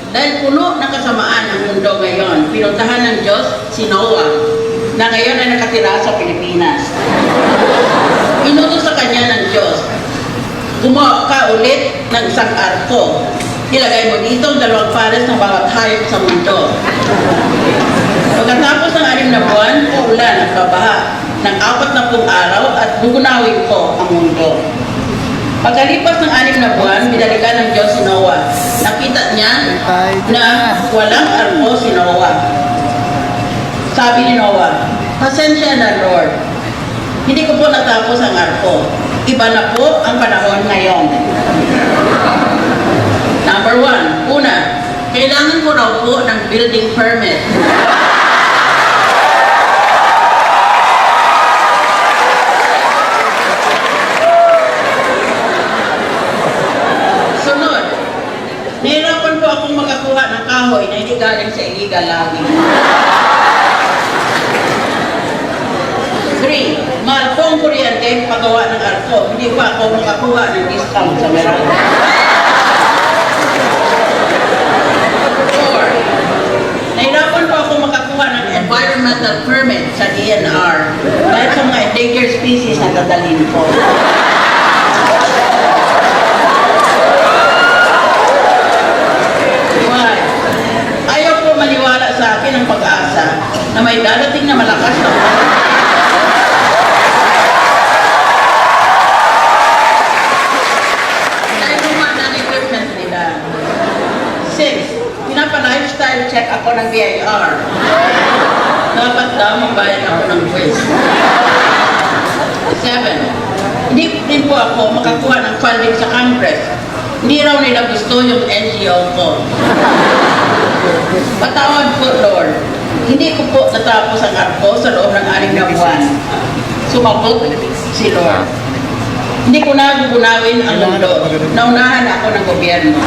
Dahil puno ng kasamaan ang mundo ngayon, pinuntahan ng Diyos si Noah, na ngayon ay nakatira sa Pilipinas. Inutos sa kanya ng Diyos, gumawa ka ulit ng isang arko. Ilagay mo dito ang 2 pares ng bawat hayop sa mundo. Pagkatapos ng 6 na buwan, uulan at babaha ng 40 araw at bugunawin ko ang mundo. Pagkalipas ng 6 na buwan, binalikan ng Diyos si Noah. Nakita niya na walang arko si Noah. Sabi ni Noah, pasensya na Lord, hindi ko po natapos ang arko. Iba na po ang panahon ngayon. Number 1, una, kailangan ko raw po ng building permit. Sunod, nahirapan po akong makakuha ng kahoy na hindi galing sa illegal logging. 3, mahal po ang kuryente paggawa ng arko. Hindi pa ako makakuha ng discount sa Meralco. 4, nahirapan po ako makakuha ng environmental permit sa DNR dahil sa mga endangered species na dadalhin ko. 5, ayaw po maniwala sa akin ang pag-asa na may darating na malakas na pinapa-lifestyle check ako ng BIR. Dapat daw magbayad ako ng quiz. 7, hindi din po ako makakuha ng funding sa Congress. Hindi raw nila gusto yung NGO ko. Patawad po, Lord. Hindi ko po natapos ang arko sa loob ng 6 na buwan. Sumagot si Lord. Hindi ko na gugunawin ang mundo. Naunahan ako ng gobyerno.